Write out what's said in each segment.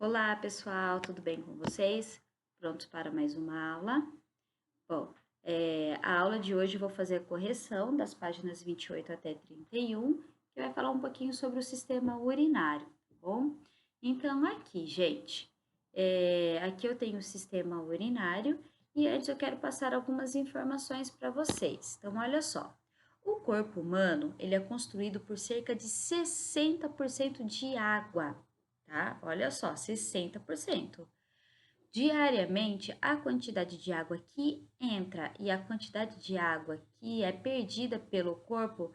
Olá, pessoal, tudo bem com vocês? Prontos para mais uma aula? Bom, a aula de hoje eu vou fazer a correção das páginas 28 até 31, que vai falar um pouquinho sobre o sistema urinário, tá bom? Então, aqui, gente, aqui eu tenho o sistema urinário e antes eu quero passar algumas informações para vocês. Então, olha só. O corpo humano, ele é construído por cerca de 60% de água, tá? Olha só, 60%. Diariamente, a quantidade de água que entra e a quantidade de água que é perdida pelo corpo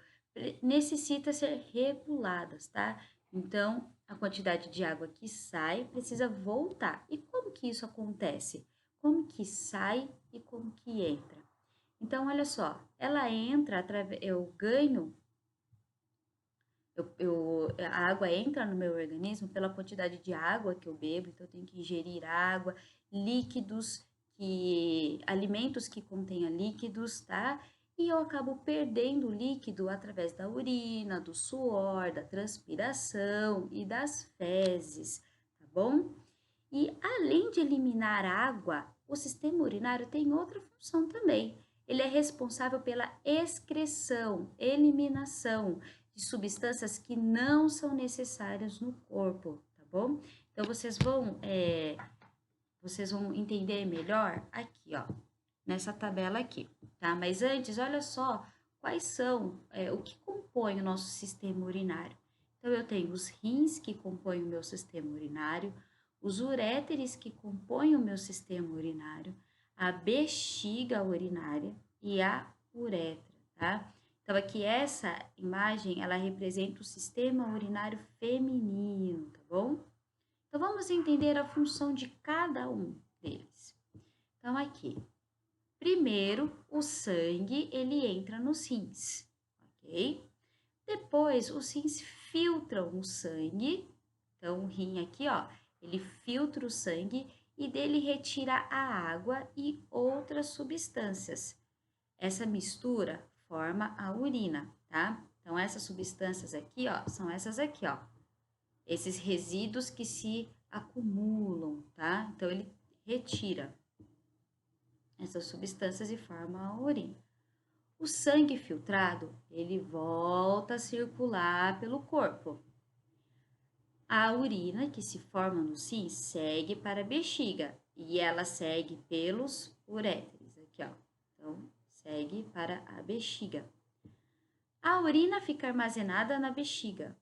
necessita ser reguladas, tá? Então, a quantidade de água que sai precisa voltar. E como que isso acontece? Como que sai e como que entra? Então, olha só, ela entra através, eu ganho a água entra no meu organismo pela quantidade de água que eu bebo, então eu tenho que ingerir água, líquidos, alimentos que contenham líquidos, tá? E eu acabo perdendo líquido através da urina, do suor, da transpiração e das fezes, tá bom? E além de eliminar água, o sistema urinário tem outra função também. Ele é responsável pela excreção, eliminação de substâncias que não são necessárias no corpo, tá bom? Então vocês vão entender melhor aqui, ó, nessa tabela aqui, tá? Mas antes, olha só quais são, o que compõe o nosso sistema urinário. Então, eu tenho os rins que compõem o meu sistema urinário, os uréteres que compõem o meu sistema urinário, a bexiga urinária e a uretra, tá? Então, aqui essa imagem, ela representa o sistema urinário feminino, tá bom? Então, vamos entender a função de cada um deles. Então, aqui, primeiro, o sangue, ele entra nos rins, ok? Depois, os rins filtram o sangue. Então, o rim aqui, ó, ele filtra o sangue e dele retira a água e outras substâncias. Essa mistura forma a urina, tá? Então, essas substâncias aqui, ó, são essas aqui, ó. Esses resíduos que se acumulam, tá? Então, ele retira essas substâncias e forma a urina. O sangue filtrado, ele volta a circular pelo corpo. A urina que se forma no rim segue para a bexiga e ela segue pelos uréteres, aqui ó. Então, segue para a bexiga. A urina fica armazenada na bexiga.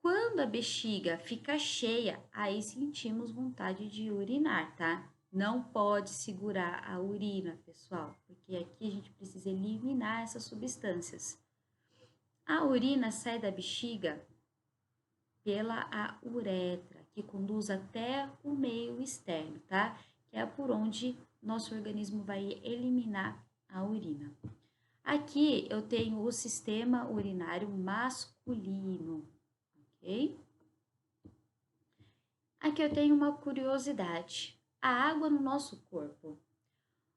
Quando a bexiga fica cheia, aí sentimos vontade de urinar, tá? Não pode segurar a urina, pessoal, porque aqui a gente precisa eliminar essas substâncias. A urina sai da bexiga pela a uretra, que conduz até o meio externo, tá? Que é por onde nosso organismo vai eliminar a urina. Aqui eu tenho o sistema urinário masculino, ok? Aqui eu tenho uma curiosidade. A água no nosso corpo.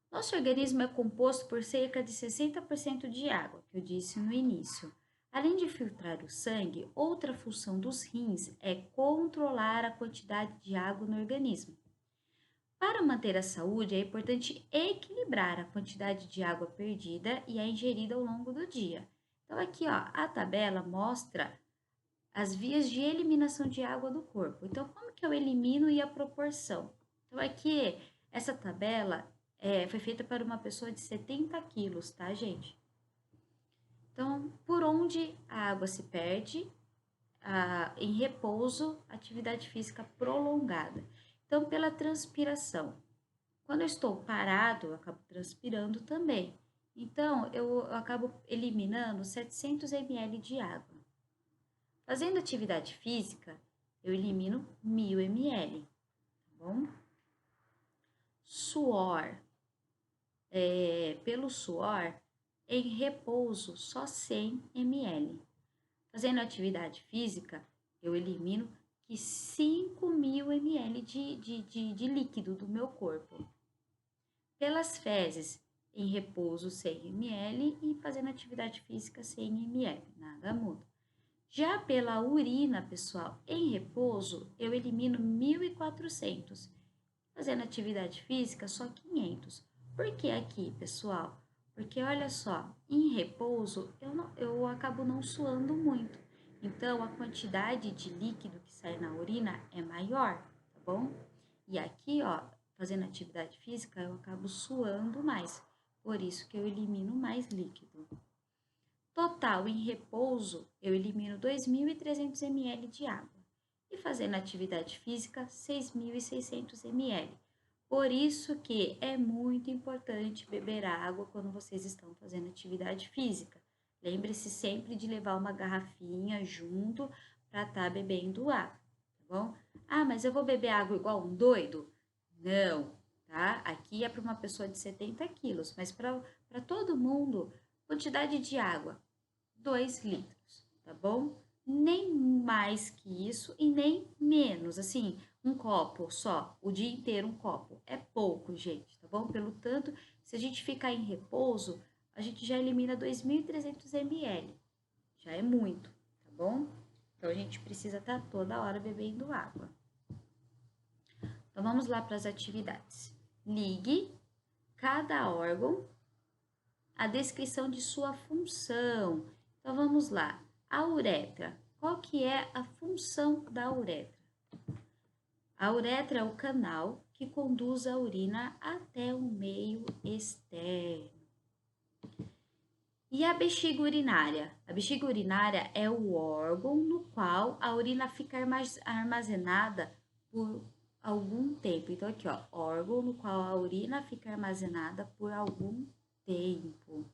Nosso organismo é composto por cerca de 60% de água, que eu disse no início. Além de filtrar o sangue, outra função dos rins é controlar a quantidade de água no organismo. Para manter a saúde, é importante equilibrar a quantidade de água perdida e a ingerida ao longo do dia. Então, aqui, ó, a tabela mostra as vias de eliminação de água do corpo. Então, como que eu elimino e a proporção? Então, aqui, essa tabela foi feita para uma pessoa de 70 quilos, tá, gente? Então, por onde a água se perde? Em repouso, atividade física prolongada. Então, pela transpiração. Quando eu estou parado, eu acabo transpirando também. Então, eu acabo eliminando 700 ml de água. Fazendo atividade física, eu elimino 1000 ml, tá bom? Suor. Pelo suor, em repouso, só 100 ml. Fazendo atividade física, eu elimino que 5.000 ml de líquido do meu corpo. Pelas fezes, em repouso 100 ml e fazendo atividade física 100 ml, nada muda. Já pela urina, pessoal, em repouso, eu elimino 1.400. Fazendo atividade física, só 500. Por que aqui, pessoal? Porque olha só, em repouso eu acabo não suando muito. Então, a quantidade de líquido que sai na urina é maior, tá bom? E aqui, ó, fazendo atividade física, eu acabo suando mais. Por isso que eu elimino mais líquido. Total, em repouso, eu elimino 2.300 ml de água. E fazendo atividade física, 6.600 ml. Por isso que é muito importante beber água quando vocês estão fazendo atividade física. Lembre-se sempre de levar uma garrafinha junto para estar bebendo água, tá bom? Ah, mas eu vou beber água igual um doido? Não, tá? Aqui é para uma pessoa de 70 quilos, mas para todo mundo, quantidade de água, 2 litros, tá bom? Nem mais que isso e nem menos, assim, um copo só, o dia inteiro um copo. É pouco, gente, tá bom? Pelo tanto, se a gente ficar em repouso, a gente já elimina 2.300 ml. Já é muito, tá bom? Então, a gente precisa estar toda hora bebendo água. Então, vamos lá para as atividades. Ligue cada órgão, a descrição de sua função. Então, vamos lá. A uretra. Qual que é a função da uretra? A uretra é o canal que conduz a urina até o meio externo. E a bexiga urinária? A bexiga urinária é o órgão no qual a urina fica armazenada por algum tempo. Então, aqui, ó, órgão no qual a urina fica armazenada por algum tempo.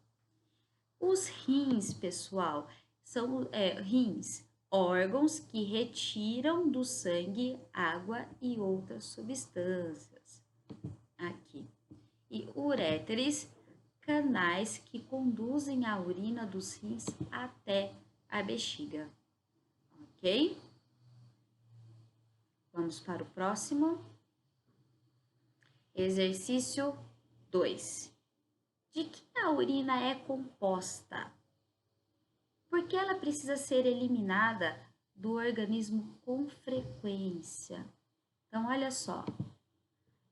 Os rins, pessoal, são rins, órgãos que retiram do sangue água e outras substâncias. Aqui. E uréteres, canais que conduzem a urina dos rins até a bexiga. Ok? Vamos para o próximo. Exercício 2. De que a urina é composta? Porque ela precisa ser eliminada do organismo com frequência. Então, olha só.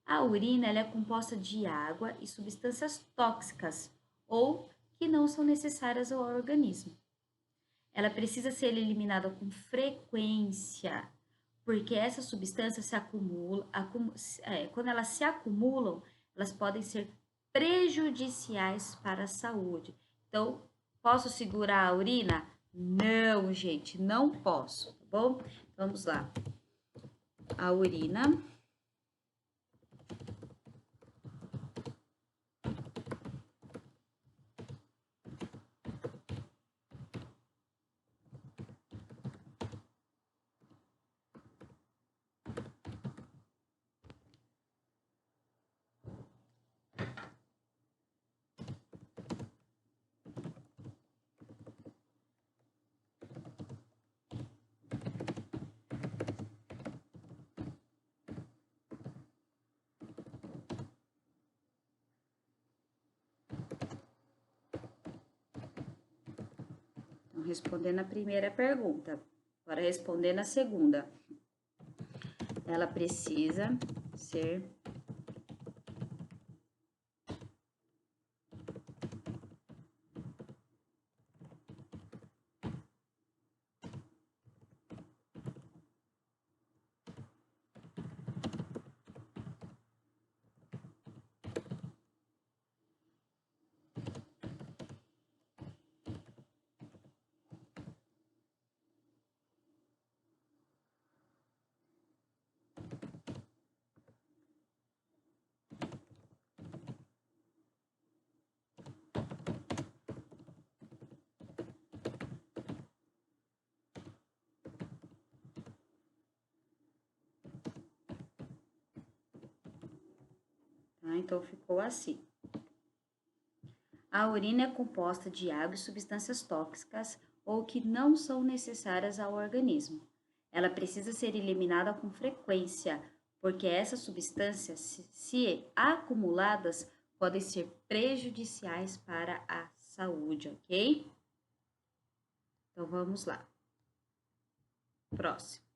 A urina ela é composta de água e substâncias tóxicas ou que não são necessárias ao organismo. Ela precisa ser eliminada com frequência, porque essas substâncias se acumulam, quando elas se acumulam, elas podem ser prejudiciais para a saúde. Então, posso segurar a urina? Não, gente, não posso, tá bom? Vamos lá. A urina respondendo a primeira pergunta. Agora, respondendo a segunda. Ela precisa ser tá? Então, ficou assim. A urina é composta de água e substâncias tóxicas ou que não são necessárias ao organismo. Ela precisa ser eliminada com frequência, porque essas substâncias, se acumuladas, podem ser prejudiciais para a saúde, ok? Então, vamos lá. Próximo.